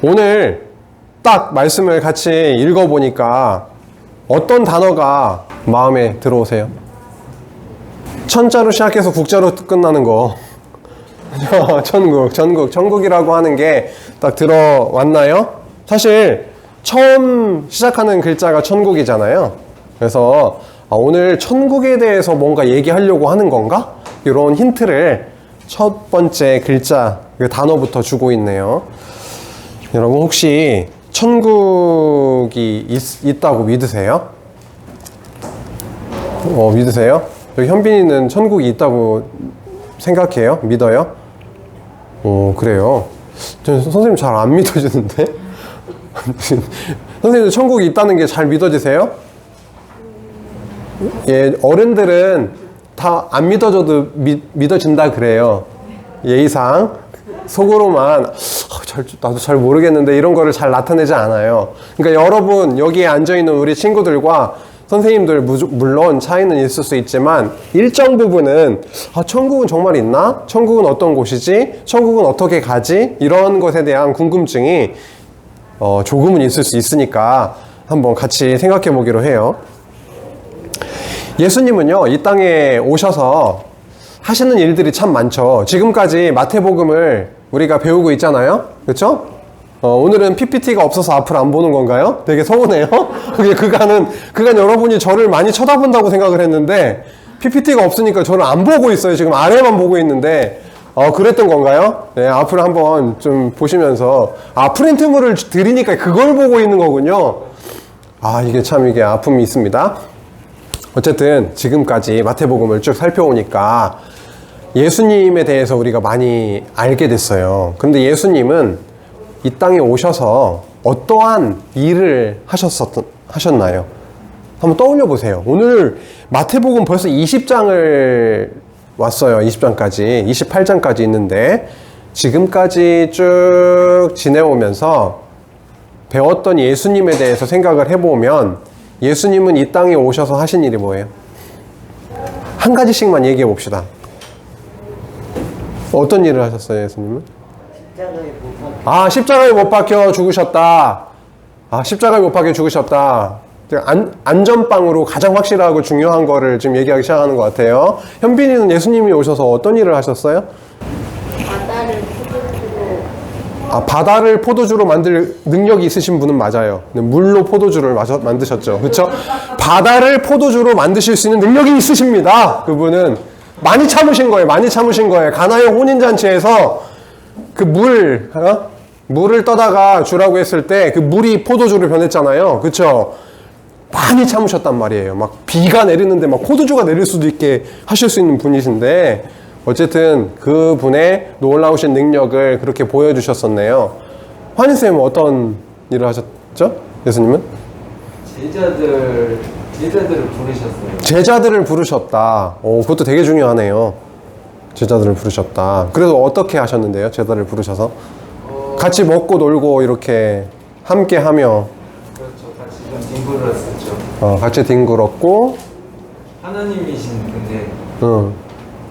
오늘 딱 말씀을 같이 읽어보니까 어떤 단어가 마음에 들어오세요? 천자로 시작해서 국자로 끝나는 거. 천국이라고 하는 게 딱 들어왔나요? 사실 처음 시작하는 글자가 천국이잖아요. 그래서 오늘 천국에 대해서 뭔가 얘기하려고 하는 건가? 이런 힌트를 첫 번째 글자, 그 단어부터 주고 있네요. 여러분 혹시 천국이 있다고 믿으세요? 믿으세요? 여기 현빈이는 천국이 있다고 생각해요? 믿어요? 그래요. 저는 선생님 잘 안 믿어지는데? 선생님도 천국이 있다는 게 잘 믿어지세요? 예, 어른들은 다 안 믿어져도 믿어진다 그래요. 예의상. 속으로만 나도 잘 모르겠는데 이런 거를 잘 나타내지 않아요. 그러니까 여러분 여기에 앉아있는 우리 친구들과 선생님들 물론 차이는 있을 수 있지만 일정 부분은 천국은 정말 있나? 천국은 어떤 곳이지? 천국은 어떻게 가지? 이런 것에 대한 궁금증이 조금은 있을 수 있으니까 한번 같이 생각해 보기로 해요. 예수님은요 이 땅에 오셔서 하시는 일들이 참 많죠. 지금까지 마태복음을 우리가 배우고 있잖아요. 그렇죠? 오늘은 PPT가 없어서 앞을 안 보는 건가요? 되게 서운해요. 그간 여러분이 저를 많이 쳐다본다고 생각을 했는데 PPT가 없으니까 저를 안 보고 있어요. 지금 아래만 보고 있는데 그랬던 건가요? 네, 앞을 한번 좀 보시면서 프린트물을 드리니까 그걸 보고 있는 거군요. 이게 아픔이 있습니다. 어쨌든 지금까지 마태복음을 쭉 살펴오니까 예수님에 대해서 우리가 많이 알게 됐어요. 그런데 예수님은 이 땅에 오셔서 어떠한 일을 하셨나요? 한번 떠올려 보세요. 오늘 마태복음 벌써 20장을 왔어요. 20장까지, 28장까지 있는데 지금까지 쭉 지내오면서 배웠던 예수님에 대해서 생각을 해보면 예수님은 이 땅에 오셔서 하신 일이 뭐예요? 한 가지씩만 얘기해 봅시다. 어떤 일을 하셨어요, 예수님은? 십자가에 못 박혀 죽으셨다. 십자가에 못 박혀 죽으셨다. 안전빵으로 가장 확실하고 중요한 거를 지금 얘기하기 시작하는 것 같아요. 현빈이는 예수님이 오셔서 어떤 일을 하셨어요? 바다를 포도주로 만들 능력이 있으신 분은 맞아요. 물로 포도주를 만드셨죠. 그렇죠? 바다를 포도주로 만드실 수 있는 능력이 있으십니다. 그분은 많이 참으신 거예요. 가나의 혼인잔치에서 그 물을 떠다가 주라고 했을 때 그 물이 포도주로 변했잖아요. 그쵸? 많이 참으셨단 말이에요. 막 비가 내리는데 막 포도주가 내릴 수도 있게 하실 수 있는 분이신데 어쨌든 그 분의 놀라우신 능력을 그렇게 보여주셨었네요. 환희쌤은 어떤 일을 하셨죠? 예수님은? 제자들을 부르셨어요. 제자들을 부르셨다. 그것도 되게 중요하네요. 제자들을 부르셨다. 그래서 어떻게 하셨는데요? 제자들을 부르셔서? 같이 먹고 놀고 이렇게 함께 하며. 그렇죠. 같이 좀 뒹굴었었죠. 같이 뒹굴었고. 하나님이신 근데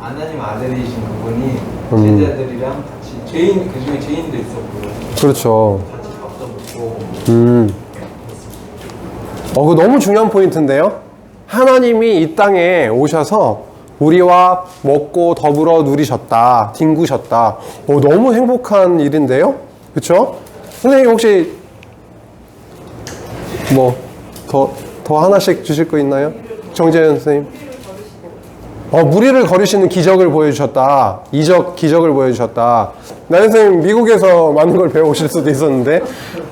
하나님 아들이신 그분이 제자들이랑 같이 그중에 죄인도 있었고요. 그렇죠. 같이 밥도 먹고. 그거 너무 중요한 포인트인데요. 하나님이 이 땅에 오셔서 우리와 먹고 더불어 누리셨다, 뒹구셨다. 너무 행복한 일인데요? 그쵸? 선생님 혹시 더 하나씩 주실 거 있나요? 정재현 선생님. 무리를 거르시는 기적을 보여주셨다. 기적을 보여주셨다. 나연 선생님 미국에서 많은 걸 배워오실 수도 있었는데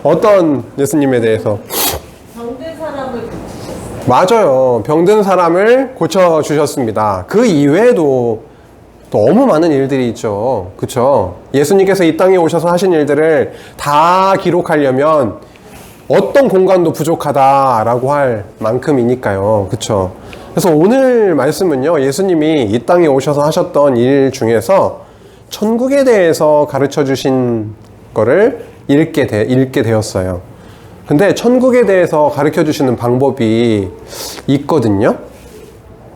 어떤 예수님에 대해서? 병든 사람을 고치셨어요. 맞아요. 병든 사람을 고쳐주셨습니다. 그 이외에도 너무 많은 일들이 있죠. 그쵸? 예수님께서 이 땅에 오셔서 하신 일들을 다 기록하려면 어떤 공간도 부족하다라고 할 만큼이니까요. 그쵸? 그래서 오늘 말씀은요, 예수님이 이 땅에 오셔서 하셨던 일 중에서 천국에 대해서 가르쳐 주신 거를 읽게 되었어요. 근데 천국에 대해서 가르쳐 주시는 방법이 있거든요.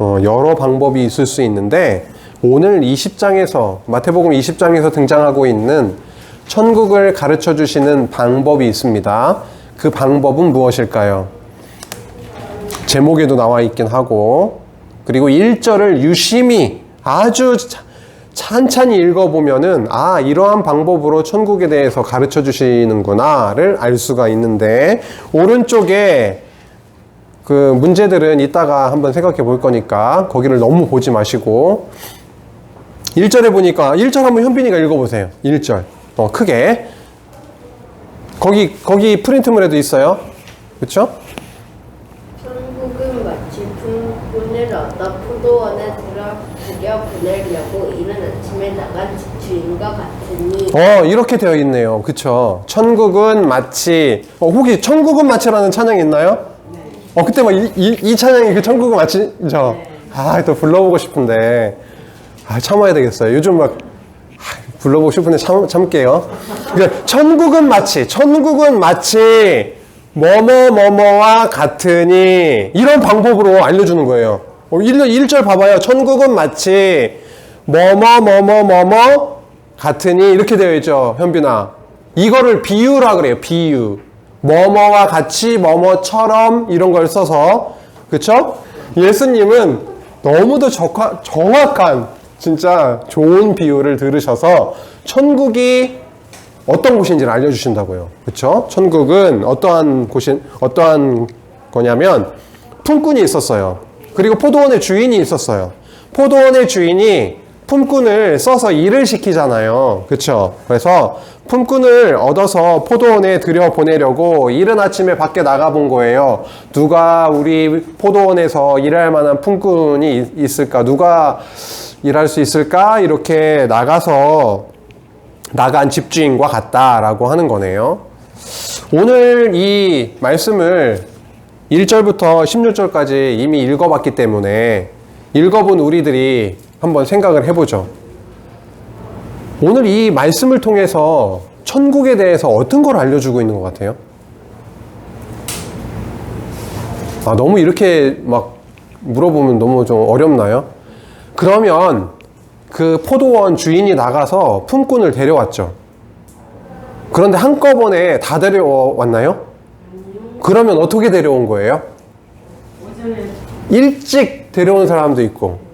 여러 방법이 있을 수 있는데 오늘 20장에서 마태복음 20장에서 등장하고 있는 천국을 가르쳐 주시는 방법이 있습니다. 그 방법은 무엇일까요? 제목에도 나와 있긴 하고, 그리고 1절을 유심히 아주 찬찬히 읽어보면은 아, 이러한 방법으로 천국에 대해서 가르쳐 주시는구나를 알 수가 있는데, 오른쪽에 그 문제들은 이따가 한번 생각해 볼 거니까 거기를 너무 보지 마시고 1절에 보니까 1절 한번 현빈이가 읽어보세요. 1절 크게 거기 프린트물에도 있어요. 그렇죠? 천국은 마치 품꾼을 얻어 포도원에 들여 보내려고 이른 아침에 나간 집주인과 같으니. 이렇게 되어 있네요. 그쵸? 천국은 마치 혹시 천국은 마치라는 찬양이 있나요? 그때 막 이 찬양이 그 천국은 마치죠? 아, 또 불러보고 싶은데 참아야 되겠어요. 요즘 막 불러보고 싶은데 참게요. 그러니까 천국은 마치 뭐뭐뭐뭐와 같으니 이런 방법으로 알려주는 거예요. 1절 봐봐요. 천국은 마치 뭐뭐뭐뭐뭐뭐 같으니 이렇게 되어 있죠. 현빈아, 이거를 비유라 그래요. 비유. 뭐뭐와 같이 뭐뭐처럼 이런 걸 써서, 그쵸? 예수님은 너무도 정확한 진짜 좋은 비유를 들으셔서 천국이 어떤 곳인지를 알려주신다고요. 그쵸? 천국은 어떠한 거냐면 품꾼이 있었어요. 그리고 포도원의 주인이 있었어요. 포도원의 주인이 품꾼을 써서 일을 시키잖아요. 그쵸? 그래서 품꾼을 얻어서 포도원에 들여보내려고 이른 아침에 밖에 나가본 거예요. 누가 우리 포도원에서 일할 만한 품꾼이 있을까? 누가 일할 수 있을까? 이렇게 나간 집주인과 같다라고 하는 거네요. 오늘 이 말씀을 1절부터 16절까지 이미 읽어봤기 때문에 읽어본 우리들이 한번 생각을 해보죠. 오늘 이 말씀을 통해서 천국에 대해서 어떤 걸 알려주고 있는 것 같아요? 너무 이렇게 막 물어보면 너무 좀 어렵나요? 그러면 그 포도원 주인이 나가서 품꾼을 데려왔죠. 그런데 한꺼번에 다 데려왔나요? 그러면 어떻게 데려온 거예요? 일찍 데려온 사람도 있고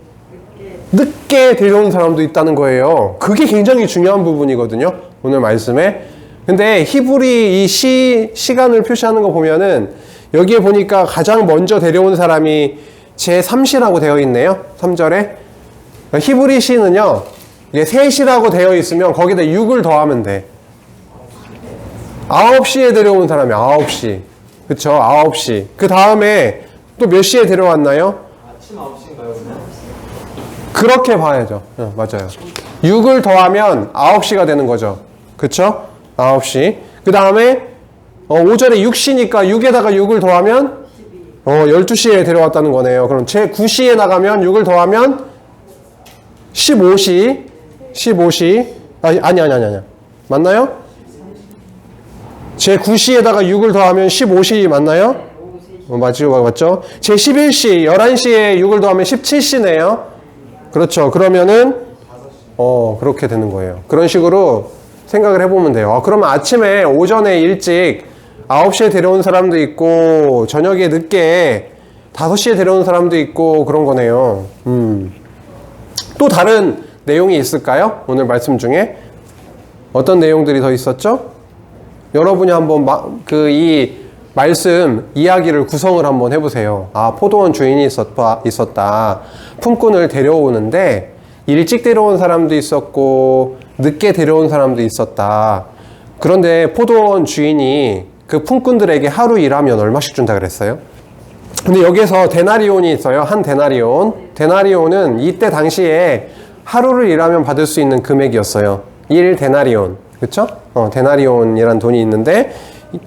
늦게 데려온 사람도 있다는 거예요. 그게 굉장히 중요한 부분이거든요, 오늘 말씀에. 근데 히브리 이 시간을 표시하는 거 보면은 여기에 보니까 가장 먼저 데려온 사람이 제3시라고 되어 있네요. 3절에. 히브리 시는요, 이게 3시라고 되어 있으면 거기다 6을 더하면 돼. 9시에 데려온 사람이 9시. 그쵸? 9시. 그 다음에 또 몇 시에 데려왔나요? 아침 9시인가요, 그냥? 그렇게 봐야죠. 맞아요. 6을 더하면 9시가 되는 거죠. 그쵸? 9시. 그 다음에 5절에 6시니까 6에다가 6을 더하면 12시에 데려왔다는 거네요. 그럼 제 9시에 나가면 6을 더하면 15시. 아니. 맞나요? 제 9시에다가 6을 더하면 15시 맞나요? 맞죠? 제 11시, 11시에 6을 더하면 17시네요. 그렇죠. 그러면은 그렇게 되는 거예요. 그런 식으로 생각을 해보면 돼요. 그러면 아침에 오전에 일찍 9시에 데려온 사람도 있고 저녁에 늦게 5시에 데려온 사람도 있고 그런 거네요. 또 다른 내용이 있을까요? 오늘 말씀 중에 어떤 내용들이 더 있었죠? 여러분이 한번 이 말씀 이야기를 구성을 한번 해보세요. 포도원 주인이 있었다. 품꾼을 데려오는데 일찍 데려온 사람도 있었고 늦게 데려온 사람도 있었다. 그런데 포도원 주인이 그 품꾼들에게 하루 일하면 얼마씩 준다 그랬어요? 근데 여기서 데나리온이 있어요. 한 데나리온. 데나리온은 이때 당시에 하루를 일하면 받을 수 있는 금액이었어요. 1 데나리온. 그쵸? 데나리온이란 돈이 있는데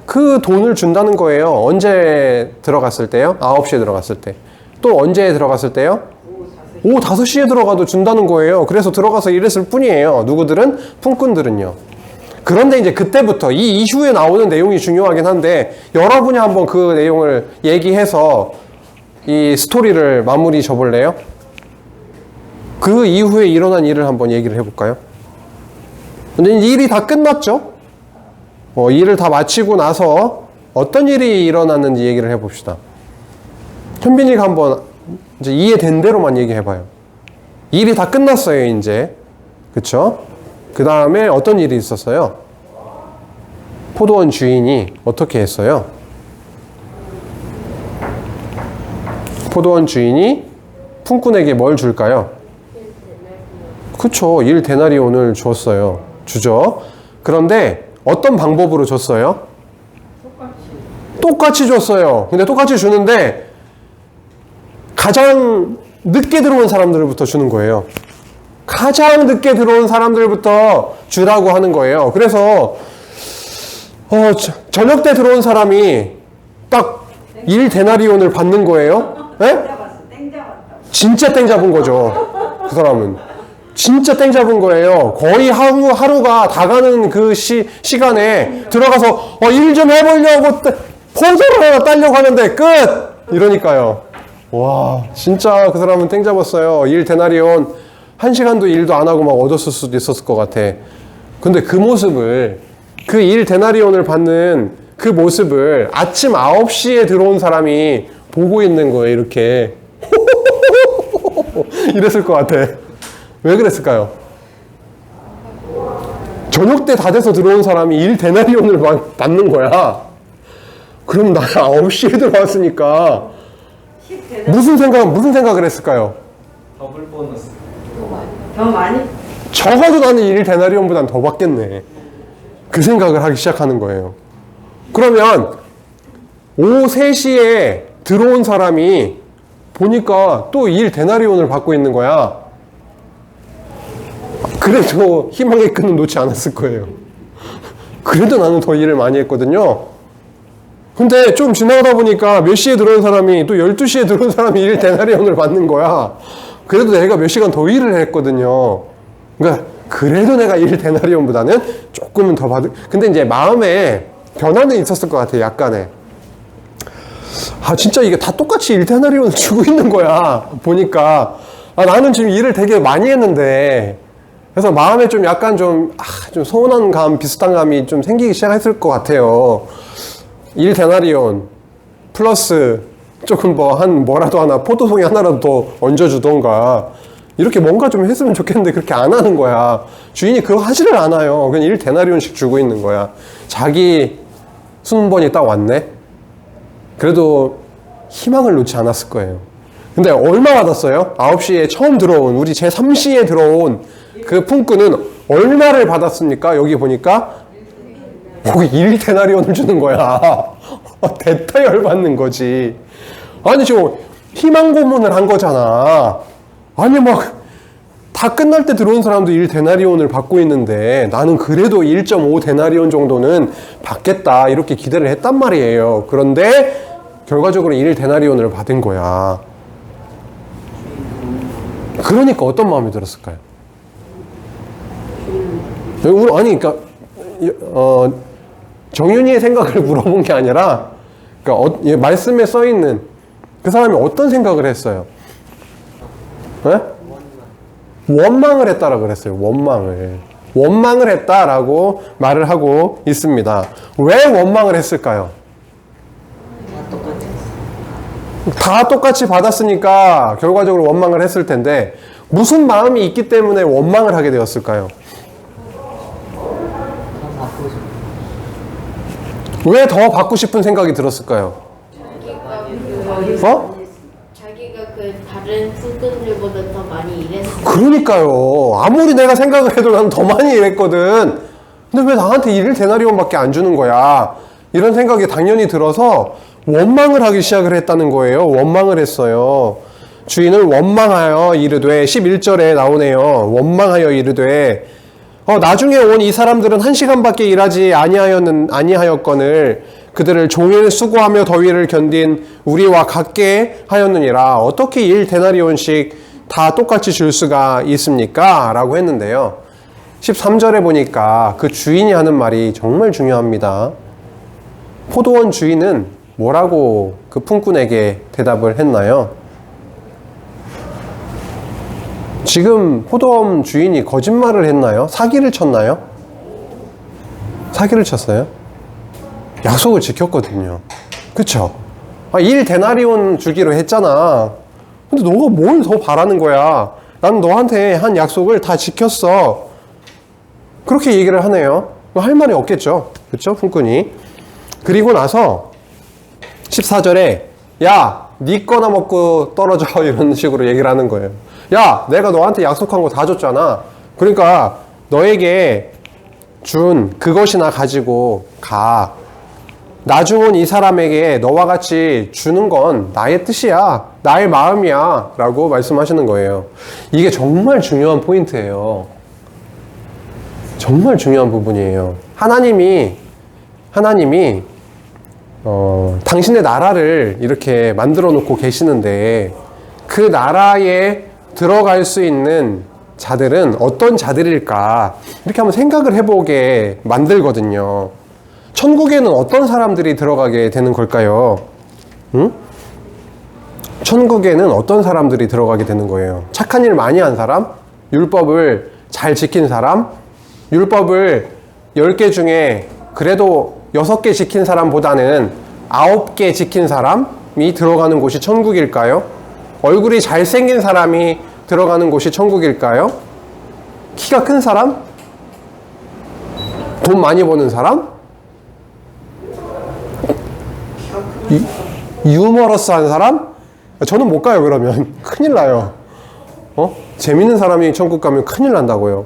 그 돈을 준다는 거예요. 언제 들어갔을 때요? 9시에 들어갔을 때. 또 언제 들어갔을 때요? 오후 5시에 들어가도 준다는 거예요. 그래서 들어가서 일했을 뿐이에요. 누구들은? 품꾼들은요. 그런데 이제 그때부터 이 이후에 나오는 내용이 중요하긴 한데 여러분이 한번 그 내용을 얘기해서 이 스토리를 마무리 져볼래요? 그 이후에 일어난 일을 한번 얘기를 해볼까요? 근데 이제 일이 다 끝났죠? 일을 다 마치고 나서 어떤 일이 일어났는지 얘기를 해봅시다. 현빈이가 한번 이제 이해된 대로만 얘기해봐요. 일이 다 끝났어요, 이제. 그쵸? 그 다음에 어떤 일이 있었어요? 포도원 주인이 어떻게 했어요? 포도원 주인이 품꾼에게 뭘 줄까요? 그쵸, 1데나리온을 줬어요. 주죠. 그런데 어떤 방법으로 줬어요? 똑같이 줬어요. 근데 똑같이 주는데 가장 늦게 들어온 사람들부터 주는 거예요. 가장 늦게 들어온 사람들부터 주라고 하는 거예요. 그래서 저녁 때 들어온 사람이 딱 1데나리온을 받는 거예요. 네? 진짜 땡 잡은 거죠. 그 사람은 진짜 땡 잡은 거예요. 거의 하루가 다 가는 그 시간에 들어가서 일 좀 해보려고 포도를 하나 따려고 하는데 끝! 이러니까요. 와, 진짜 그 사람은 땡 잡았어요. 1데나리온 1시간도 일도 안 하고 막 얻었을 수도 있었을 것 같아. 근데 그 모습을, 그 1데나리온을 받는 그 모습을 아침 9시에 들어온 사람이 보고 있는 거예요. 이렇게 이랬을 것 같아. 왜 그랬을까요? 저녁 때 다 돼서 들어온 사람이 1데나리온을 받는 거야. 그럼 나 9시에 들어왔으니까 무슨 생각을 했을까요? 더블 보너스. 더 많이? 적어도 나는 1데나리온보단 더 받겠네. 그 생각을 하기 시작하는 거예요. 그러면 오후 3시에 들어온 사람이 보니까 또 1데나리온을 받고 있는 거야. 그래도 희망의 끈은 놓지 않았을 거예요. 그래도 나는 더 일을 많이 했거든요. 근데 좀 지나가다 보니까 몇 시에 들어온 사람이 또 12시에 들어온 사람이 1데나리온을 받는 거야. 그래도 내가 몇 시간 더 일을 했거든요. 그러니까 그래도 내가 1데나리온보다는 조금은 더 받을. 근데 이제 마음에 변화는 있었을 것 같아요. 약간의. 진짜 이게 다 똑같이 1데나리온을 주고 있는 거야. 보니까 나는 지금 일을 되게 많이 했는데, 그래서 마음에 좀 약간 좀 서운한 감, 비슷한 감이 좀 생기기 시작했을 것 같아요. 1데나리온 플러스 조금 뭐라도 하나, 포도송이 하나라도 더 얹어주던가, 이렇게 뭔가 좀 했으면 좋겠는데 그렇게 안 하는 거야. 주인이 그거 하지를 않아요. 그냥 1데나리온씩 주고 있는 거야. 자기 순번이 딱 왔네? 그래도 희망을 놓지 않았을 거예요. 근데 얼마 받았어요? 9시에 처음 들어온, 우리 제3시에 들어온 그 품꾼은 얼마를 받았습니까? 여기 보니까 거기 1데나리온을 주는 거야. 대타 열받는 거지. 아니 지금 희망 고문을 한 거잖아. 아니 막 다 끝날 때 들어온 사람도 1데나리온을 받고 있는데 나는 그래도 1.5데나리온 정도는 받겠다 이렇게 기대를 했단 말이에요. 그런데 결과적으로 1데나리온을 받은 거야. 그러니까 어떤 마음이 들었을까요? 아니 그러니까 정윤이의 생각을 물어본 게 아니라 그러니까 말씀에 써 있는 그 사람이 어떤 생각을 했어요? 네? 원망을 했다라고 그랬어요. 원망을 했다라고 말을 하고 있습니다. 왜 원망을 했을까요? 다 똑같이 받았으니까 결과적으로 원망을 했을 텐데 무슨 마음이 있기 때문에 원망을 하게 되었을까요? 왜 더 받고 싶은 생각이 들었을까요? 자기가 그 다른 품꾼들보다 더 많이 일했어. 그러니까요. 아무리 내가 생각을 해도 난 더 많이 일했거든. 근데 왜 나한테 1데나리온밖에 안 주는 거야? 이런 생각이 당연히 들어서 원망을 하기 시작을 했다는 거예요. 원망을 했어요. 주인을 원망하여 이르되 11절에 나오네요. 원망하여 이르되 나중에 온 이 사람들은 1시간밖에 일하지 아니하였거늘 그들을 종일 수고하며 더위를 견딘 우리와 같게 하였느니라. 어떻게 1데나리온씩 다 똑같이 줄 수가 있습니까? 라고 했는데요. 13절에 보니까 그 주인이 하는 말이 정말 중요합니다. 포도원 주인은 뭐라고 그 품꾼에게 대답을 했나요? 지금 포도원 주인이 거짓말을 했나요? 사기를 쳤나요? 사기를 쳤어요? 약속을 지켰거든요. 그쵸? 1데나리온 주기로 했잖아. 근데 너가 뭘 더 바라는 거야? 나는 너한테 한 약속을 다 지켰어. 그렇게 얘기를 하네요. 할 말이 없겠죠. 그쵸? 품꾼이. 그리고 나서 14절에 야, 네 거나 먹고 떨어져. 이런 식으로 얘기를 하는 거예요. 야, 내가 너한테 약속한 거 다 줬잖아. 그러니까 너에게 준 그것이나 가지고 가. 나중 온 이 사람에게 너와 같이 주는 건 나의 뜻이야. 나의 마음이야. 라고 말씀하시는 거예요. 이게 정말 중요한 포인트예요. 정말 중요한 부분이에요. 하나님이 당신의 나라를 이렇게 만들어 놓고 계시는데 그 나라에 들어갈 수 있는 자들은 어떤 자들일까? 이렇게 한번 생각을 해보게 만들거든요. 천국에는 어떤 사람들이 들어가게 되는 걸까요? 응? 천국에는 어떤 사람들이 들어가게 되는 거예요? 착한 일 많이 한 사람? 율법을 잘 지킨 사람? 율법을 10개 중에 그래도 6개 지킨 사람보다는 9개 지킨 사람이 들어가는 곳이 천국일까요? 얼굴이 잘생긴 사람이 들어가는 곳이 천국일까요? 키가 큰 사람? 돈 많이 버는 사람? 유머러스한 사람? 저는 못 가요. 그러면 큰일 나요. 재밌는 사람이 천국 가면 큰일 난다고요.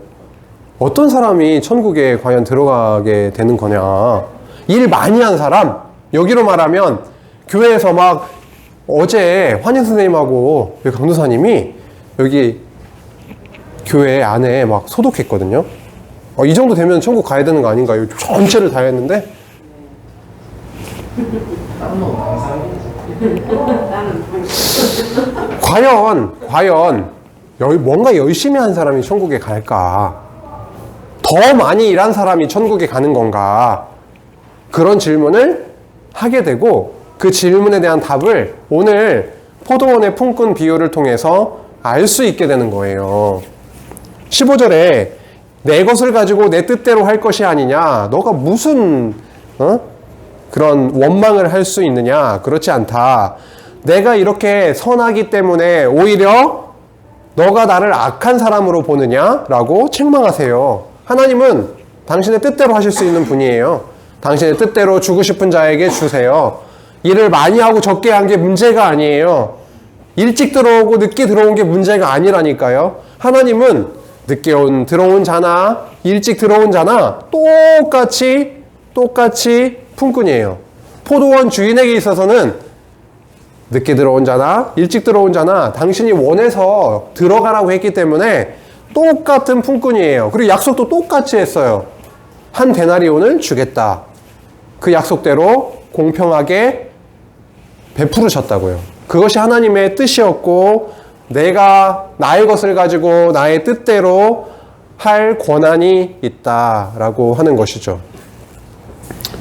어떤 사람이 천국에 과연 들어가게 되는 거냐? 일 많이 한 사람? 여기로 말하면 교회에서 막 어제 환인 선생님하고 강도사님이 여기 교회 안에 막 소독했거든요. 이 정도 되면 천국 가야 되는 거 아닌가요? 전체를 다 했는데. 과연 뭔가 열심히 한 사람이 천국에 갈까? 더 많이 일한 사람이 천국에 가는 건가? 그런 질문을 하게 되고 그 질문에 대한 답을 오늘 포도원의 품꾼 비유를 통해서 알 수 있게 되는 거예요. 15절에 내 것을 가지고 내 뜻대로 할 것이 아니냐? 너가 무슨 그런 원망을 할 수 있느냐? 그렇지 않다. 내가 이렇게 선하기 때문에 오히려 너가 나를 악한 사람으로 보느냐? 라고 책망하세요. 하나님은 당신의 뜻대로 하실 수 있는 분이에요. 당신의 뜻대로 주고 싶은 자에게 주세요. 일을 많이 하고 적게 한 게 문제가 아니에요. 일찍 들어오고 늦게 들어온 게 문제가 아니라니까요. 하나님은 늦게 들어온 자나 일찍 들어온 자나 똑같이 품꾼이에요. 포도원 주인에게 있어서는 늦게 들어온 자나 일찍 들어온 자나 당신이 원해서 들어가라고 했기 때문에 똑같은 품꾼이에요. 그리고 약속도 똑같이 했어요. 한 데나리온을 주겠다. 그 약속대로 공평하게 베풀으셨다고요. 그것이 하나님의 뜻이었고 내가 나의 것을 가지고 나의 뜻대로 할 권한이 있다라고 하는 것이죠.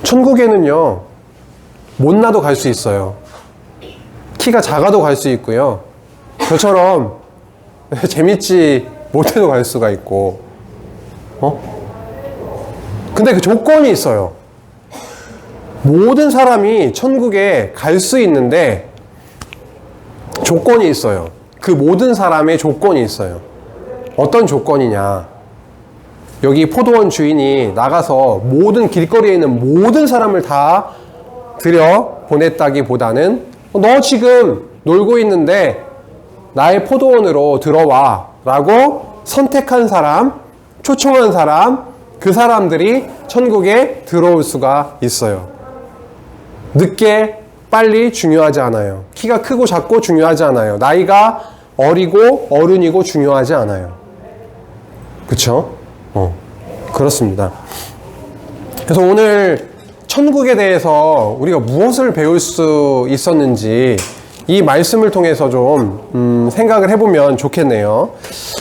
천국에는요, 못나도 갈 수 있어요. 키가 작아도 갈 수 있고요. 저처럼 재밌지 못해도 갈 수가 있고, 근데 그 조건이 있어요. 모든 사람이 천국에 갈 수 있는데 조건이 있어요. 그 모든 사람의 조건이 있어요. 어떤 조건이냐? 여기 포도원 주인이 나가서 모든 길거리에 있는 모든 사람을 다 들여 보냈다기보다는 너 지금 놀고 있는데 나의 포도원으로 들어와 라고 선택한 사람, 초청한 사람, 그 사람들이 천국에 들어올 수가 있어요. 늦게 빨리 중요하지 않아요. 키가 크고 작고 중요하지 않아요. 나이가 어리고 어른이고 중요하지 않아요. 그쵸? 그렇습니다. 그래서 오늘 천국에 대해서 우리가 무엇을 배울 수 있었는지 이 말씀을 통해서 좀 생각을 해보면 좋겠네요.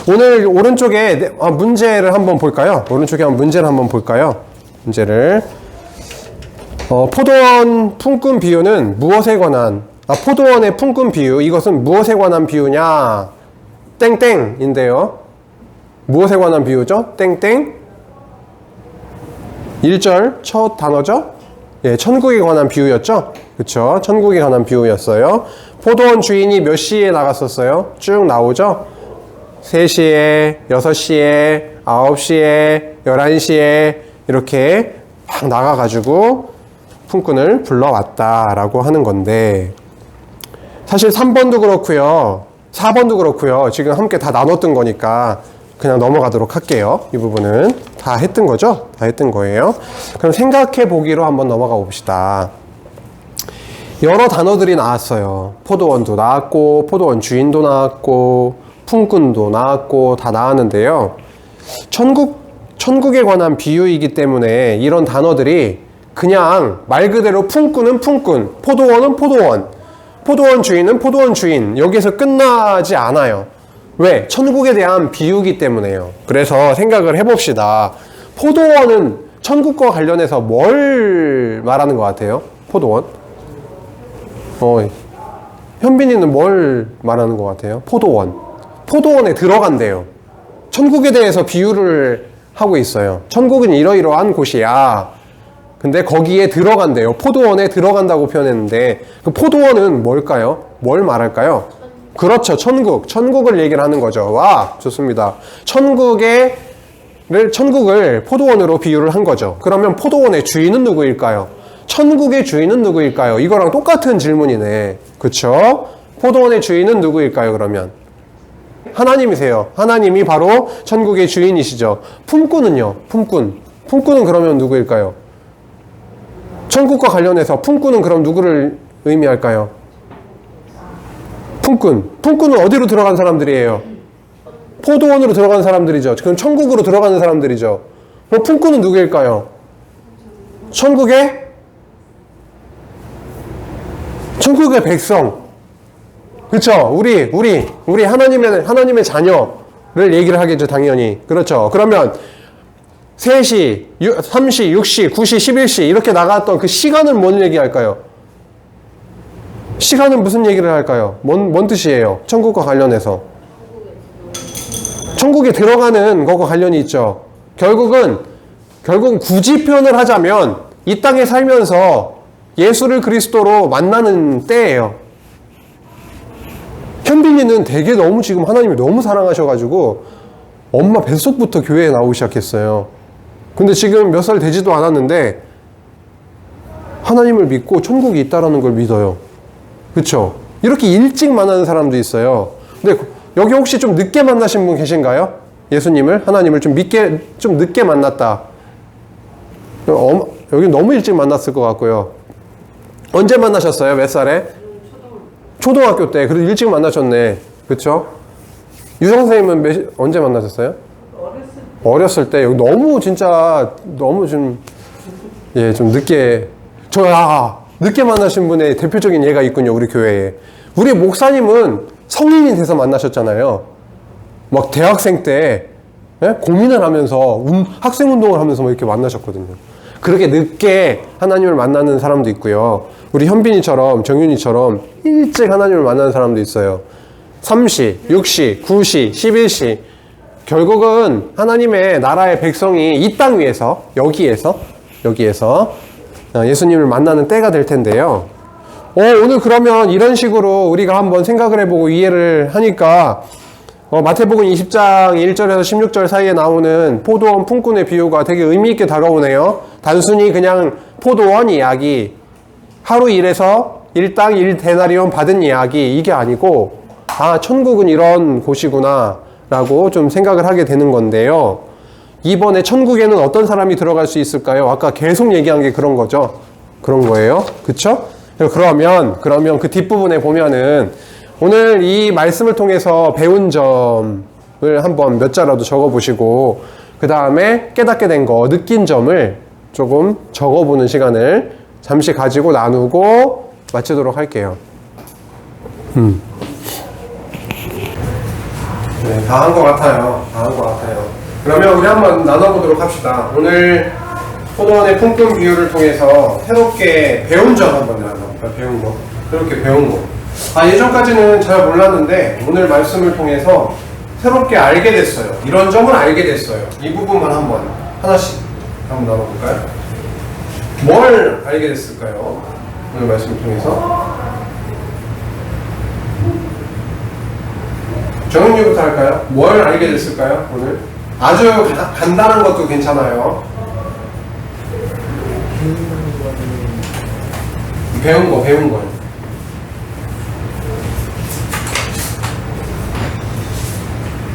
오늘 오른쪽에 문제를 한번 볼까요? 오른쪽에 문제를 한번 볼까요? 문제를 포도원 품꾼 비유는 무엇에 관한 포도원의 품꾼 비유, 이것은 무엇에 관한 비유냐? 땡땡인데요. 무엇에 관한 비유죠? 땡땡. 1절 첫 단어죠? 예, 천국에 관한 비유였죠? 그쵸? 천국에 관한 비유였어요. 포도원 주인이 몇 시에 나갔었어요? 쭉 나오죠? 3시에, 6시에, 9시에, 11시에 이렇게 막 나가가지고 품꾼을 불러왔다라고 하는 건데, 사실 3번도 그렇고요 4번도 그렇고요 지금 함께 다 나눴던 거니까 그냥 넘어가도록 할게요. 이 부분은 다 했던 거죠? 다 했던 거예요. 그럼 생각해 보기로 한번 넘어가 봅시다. 여러 단어들이 나왔어요. 포도원도 나왔고, 포도원 주인도 나왔고, 품꾼도 나왔고, 다 나왔는데요. 천국에 관한 비유이기 때문에 이런 단어들이 그냥 말 그대로 품꾼은 품꾼, 포도원은 포도원, 포도원 주인은 포도원 주인, 여기서 끝나지 않아요. 왜? 천국에 대한 비유이기 때문에요. 그래서 생각을 해봅시다. 포도원은 천국과 관련해서 뭘 말하는 것 같아요? 포도원? 현빈이는 뭘 말하는 것 같아요? 포도원. 포도원에 들어간대요. 천국에 대해서 비유를 하고 있어요. 천국은 이러이러한 곳이야. 근데 거기에 들어간대요. 포도원에 들어간다고 표현했는데 그 포도원은 뭘까요? 뭘 말할까요? 그렇죠. 천국. 천국을 얘기를 하는 거죠. 와, 좋습니다. 천국을 포도원으로 비유를 한 거죠. 그러면 포도원의 주인은 누구일까요? 천국의 주인은 누구일까요? 이거랑 똑같은 질문이네. 그쵸? 포도원의 주인은 누구일까요? 그러면 하나님이세요. 하나님이 바로 천국의 주인이시죠. 품꾼은요? 품꾼은 그러면 누구일까요? 천국과 관련해서 품꾼은 그럼 누구를 의미할까요? 품꾼은 어디로 들어간 사람들이에요? 포도원으로 들어간 사람들이죠. 그럼 천국으로 들어가는 사람들이죠. 그럼 품꾼은 누구일까요? 천국의 백성. 그렇죠? 우리 하나님의 자녀를 얘기를 하겠죠, 당연히. 그렇죠. 그러면 3시, 3시, 6시, 9시, 11시 이렇게 나갔던 그 시간은 뭔 얘기할까요? 시간은 무슨 얘기를 할까요? 뭔 뜻이에요? 천국과 관련해서. 천국에 들어가는 것과 관련이 있죠. 결국은 굳이 표현을 하자면 이 땅에 살면서 예수를 그리스도로 만나는 때예요. 현빈이는 되게 너무 지금 하나님이 너무 사랑하셔가지고 엄마 뱃속부터 교회에 나오기 시작했어요. 근데 지금 몇 살 되지도 않았는데 하나님을 믿고 천국이 있다라는 걸 믿어요. 그렇죠? 이렇게 일찍 만나는 사람도 있어요. 근데 여기 혹시 좀 늦게 만나신 분 계신가요? 예수님을, 하나님을 좀 늦게 만났다. 여기 너무 일찍 만났을 것 같고요. 언제 만나셨어요? 몇 살에? 초등학교 때. 그래도 일찍 만나셨네. 그렇죠? 유성 선생님은 언제 만나셨어요? 어렸을 때. 여기 너무 진짜 너무 좀 늦게 늦게 만나신 분의 대표적인 예가 있군요. 우리 교회에. 우리 목사님은 성인이 돼서 만나셨잖아요. 막 대학생 때 고민을 하면서 학생운동을 하면서 막 이렇게 만나셨거든요. 그렇게 늦게 하나님을 만나는 사람도 있고요. 우리 현빈이처럼, 정윤이처럼 일찍 하나님을 만나는 사람도 있어요. 3시, 6시, 9시, 11시. 결국은 하나님의 나라의 백성이 이 땅 위에서, 여기에서 예수님을 만나는 때가 될 텐데요. 오늘 그러면 이런 식으로 우리가 한번 생각을 해보고 이해를 하니까 마태복음 20장 1절에서 16절 사이에 나오는 포도원 품꾼의 비유가 되게 의미있게 다가오네요. 단순히 그냥 포도원 이야기, 하루 일해서 일당 1데나리온 받은 이야기, 이게 아니고 천국은 이런 곳이구나 라고 좀 생각을 하게 되는 건데요. 이번에 천국에는 어떤 사람이 들어갈 수 있을까요? 아까 계속 얘기한 게 그런 거죠. 그런 거예요. 그쵸? 그러면 그 뒷부분에 보면은 오늘 이 말씀을 통해서 배운 점을 한번 몇 자라도 적어보시고 그 다음에 깨닫게 된 거, 느낀 점을 조금 적어보는 시간을 잠시 가지고 나누고 마치도록 할게요. 네, 다 한 것 같아요. 그러면 우리 한번 나눠보도록 합시다. 오늘 포도원의 품꾼 비유를 통해서 새롭게 배운 점 한번 나눠볼까요? 새롭게 배운 거. 예전까지는 잘 몰랐는데 오늘 말씀을 통해서 새롭게 알게 됐어요. 이런 점을 알게 됐어요. 이 부분만 하나씩 한번 나눠볼까요? 뭘 알게 됐을까요? 오늘 말씀을 통해서. 정은유부터 할까요? 뭘 알게 됐을까요? 오늘? 아주 간단한 것도 괜찮아요. 배운 거.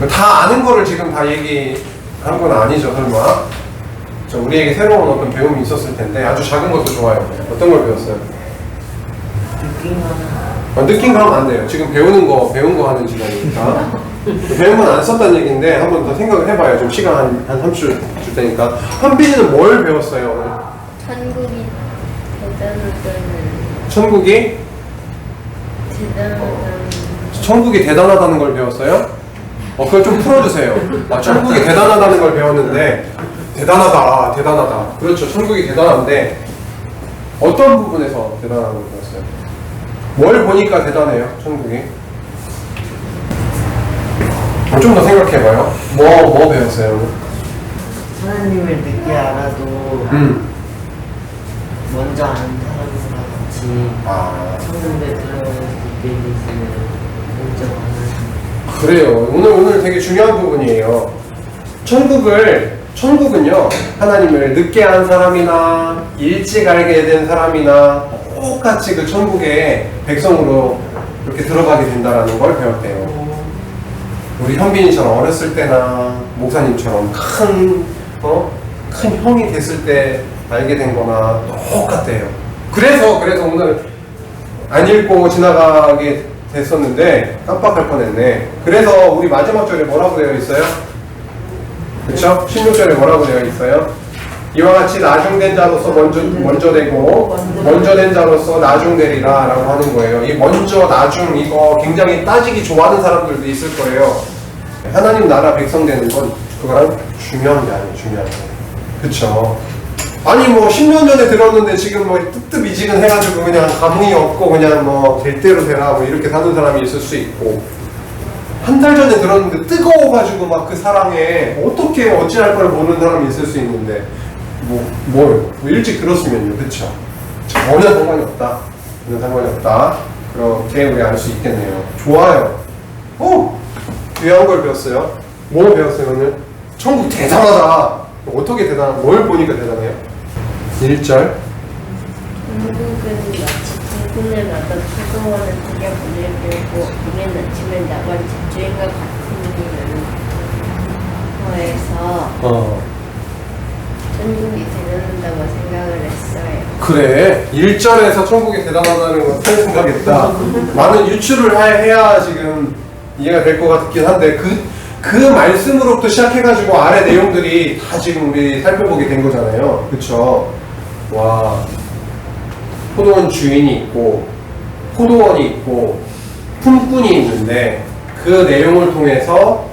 다 아는 거를 지금 다 얘기한 건 아니죠, 설마. 우리에게 새로운 어떤 배움이 있었을 텐데 아주 작은 것도 좋아요. 어떤 걸 배웠어요? 느낀 거 하면 안 돼요. 지금 배운 거 하는 시간이니까. 배운 건 안 썼다는 얘기인데 한 번 더 생각을 해봐요. 좀 시간 한 30초 줄 테니까. 현빈이는 뭘 배웠어요, 오늘? 천국이 대단하다는 천국이? 천국이 대단하다는 걸 배웠어요? 그걸 좀 풀어주세요. 천국이 대단하다는 걸 배웠는데 대단하다. 그렇죠. 천국이 대단한데 어떤 부분에서 대단한 걸 배웠어요? 뭘 보니까 대단해요, 천국이? 좀 더 생각해봐요. 뭐 배웠어요, 오늘? 하나님을 늦게 알아도 먼저 아는 사람이랑 같이 천국에 들어갈 수 있게 해주시는 먼저 아는. 그래요. 오늘 되게 중요한 부분이에요. 천국은요, 하나님을 늦게 안 사람이나 일찍 알게 된 사람이나 똑같이 그 천국의 백성으로 이렇게 들어가게 된다라는 걸 배웠대요. 우리 현빈이처럼 어렸을 때나 목사님처럼 큰 형이 됐을 때 알게 된 거나 똑같대요. 그래서 오늘 안 읽고 지나가게 됐었는데 깜빡할 뻔했네. 그래서 우리 마지막 절에 뭐라고 되어 있어요? 그쵸? 16절에 뭐라고 되어 있어요? 이와 같이 나중된 자로서 먼저 되고 먼저 된 자로서 나중되리라 라고 하는 거예요. 이 먼저 나중 이거 굉장히 따지기 좋아하는 사람들도 있을 거예요. 하나님 나라 백성 되는 건 그거랑 중요한 게 아니에요. 중요한 게. 그쵸? 아니 10년 전에 들었는데 지금 뜨뜻미지근 해가지고 그냥 감흥이 없고 그냥 될 대로 되라 이렇게 사는 사람이 있을 수 있고, 한 달 전에 들었는데 뜨거워가지고 막 그 사랑에 어떻게 어찌할 걸 모르는 사람이 있을 수 있는데 일찍 들었으면요. 그쵸? 전혀 상관이 없다. 그렇게 우리 알 수 있겠네요. 좋아요. 귀한 걸 배웠어요. 뭐 배웠어요 오늘? 천국 대단하다. 어떻게 뭘 보니까 대단해요? 1절. 천국은 마치 군군을 얻어 포도원을 들여 보내려고 이른 아침에 나간 집주인과 같으니라는 거에서 천국이 대단하다고 생각을 했어요. 그래, 1절에서 천국이 대단하다는 걸 생각했다. 많은 유추를 해야 지금 이해가 될 것 같긴 한데 그 말씀으로부터 시작해가지고 아래 내용들이 다 지금 우리 살펴보게 된 거잖아요. 그쵸? 와, 포도원 주인이 있고 포도원이 있고 품꾼이 있는데 그 내용을 통해서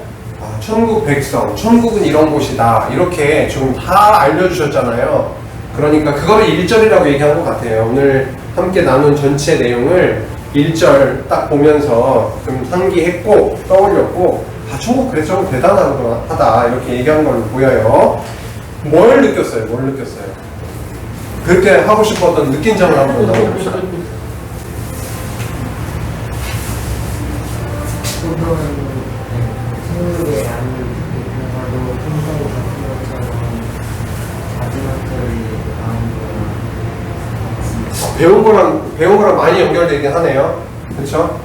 천국 백성, 천국은 이런 곳이다 이렇게 좀 다 알려주셨잖아요. 그러니까 그거를 1절이라고 얘기한 것 같아요. 오늘 함께 나눈 전체 내용을 1절 딱 보면서 좀 상기했고 떠올렸고 천국 그래 좀 대단하다 이렇게 얘기한 걸로 보여요. 뭘 느꼈어요? 그렇게 하고 싶었던 느낀 점을 한번 나눠봅시다. 포도원은 천국에 안을 들어가도 풍성히 같은 것처럼 자지막들이 나온 거랑 배운 거랑 많이 연결되긴 하네요. 그렇죠?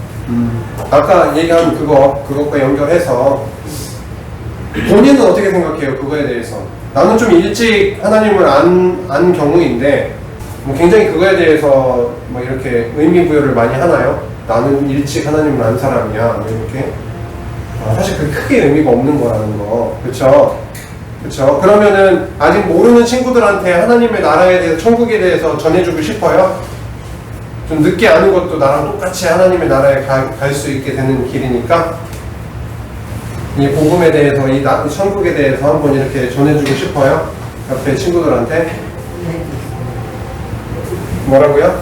아까 얘기한 그것과 연결해서 본인은 어떻게 생각해요? 그거에 대해서. 나는 좀 일찍 하나님을 안 경우인데 굉장히 그거에 대해서 이렇게 의미 부여를 많이 하나요? 나는 일찍 하나님을 안 사람이야 이렇게. 사실 그게 크게 의미가 없는 거라는 거. 그쵸? 그러면은 아직 모르는 친구들한테 하나님의 나라에 대해서, 천국에 대해서 전해주고 싶어요? 좀 늦게 아는 것도 나랑 똑같이 하나님의 나라에 갈 수 있게 되는 길이니까 이 복음에 대해서, 이 천국에 대해서 한번 이렇게 전해주고 싶어요? 옆에 친구들한테? 뭐라고요?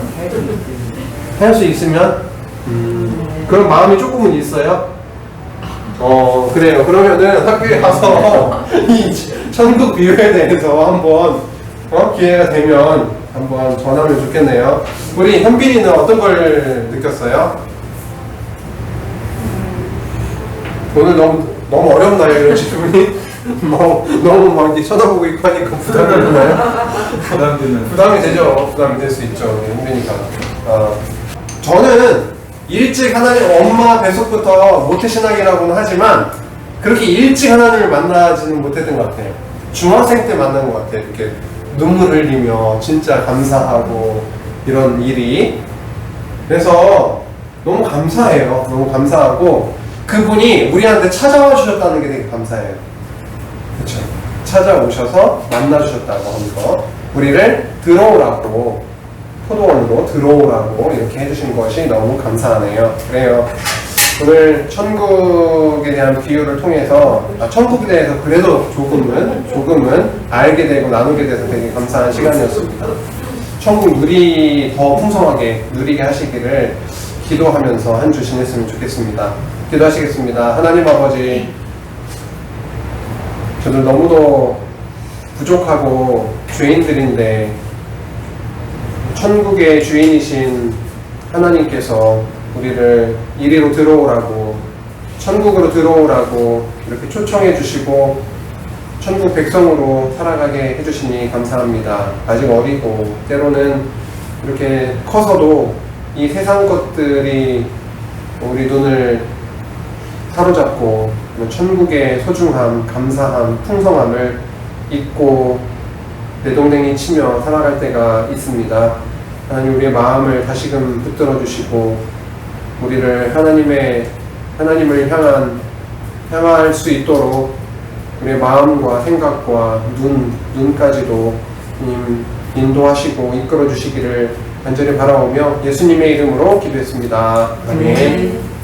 할 수 있으면? 그런 마음이 조금은 있어요? 그래요. 그러면은 학교에 가서 이 천국 비유에 대해서 한번 기회가 되면 한번 전하면 좋겠네요. 우리 현빈이는 어떤 걸 느꼈어요? 오늘 너무 어렵나요, 이런 질문이? 너무 막 이렇게 쳐다보고 있고 하니까 부담이 되나요? 부담이 되죠. 부담이 될 수 있죠. 현빈이가. 저는 일찍 하나님 엄마 뱃속부터 모태신앙이라고는 하지만 그렇게 일찍 하나님을 만나지는 못했던 것 같아요. 중학생 때 만난 것 같아요. 이렇게 눈물 흘리며 진짜 감사하고 이런 일이. 그래서 너무 감사해요. 너무 감사하고 그분이 우리한테 찾아와 주셨다는 게 되게 감사해요. 그렇죠? 찾아오셔서 만나 주셨다고 하는 거, 우리를 들어오라고, 포도원으로 들어오라고 이렇게 해주신 것이 너무 감사하네요. 그래요. 오늘 천국에 대한 비유를 통해서 천국에 대해서 그래도 조금은 알게 되고 나누게 돼서 되게 감사한 시간이었습니다. 천국 더 풍성하게 누리게 하시기를 기도하면서 한 주 지냈으면 좋겠습니다. 기도하시겠습니다. 하나님 아버지, 저들 너무도 부족하고 죄인들인데 천국의 주인이신 하나님께서 우리를 이리로 들어오라고, 천국으로 들어오라고 이렇게 초청해 주시고 천국 백성으로 살아가게 해주시니 감사합니다. 아직 어리고 때로는 이렇게 커서도 이 세상 것들이 우리 눈을 사로잡고 천국의 소중함, 감사함, 풍성함을 잊고 내동댕이 치며 살아갈 때가 있습니다. 하나님, 우리의 마음을 다시금 붙들어 주시고 우리를 하나님을 향할 수 있도록 우리의 마음과 생각과 눈까지도 인도하시고 이끌어 주시기를 간절히 바라오며 예수님의 이름으로 기도했습니다. 아멘.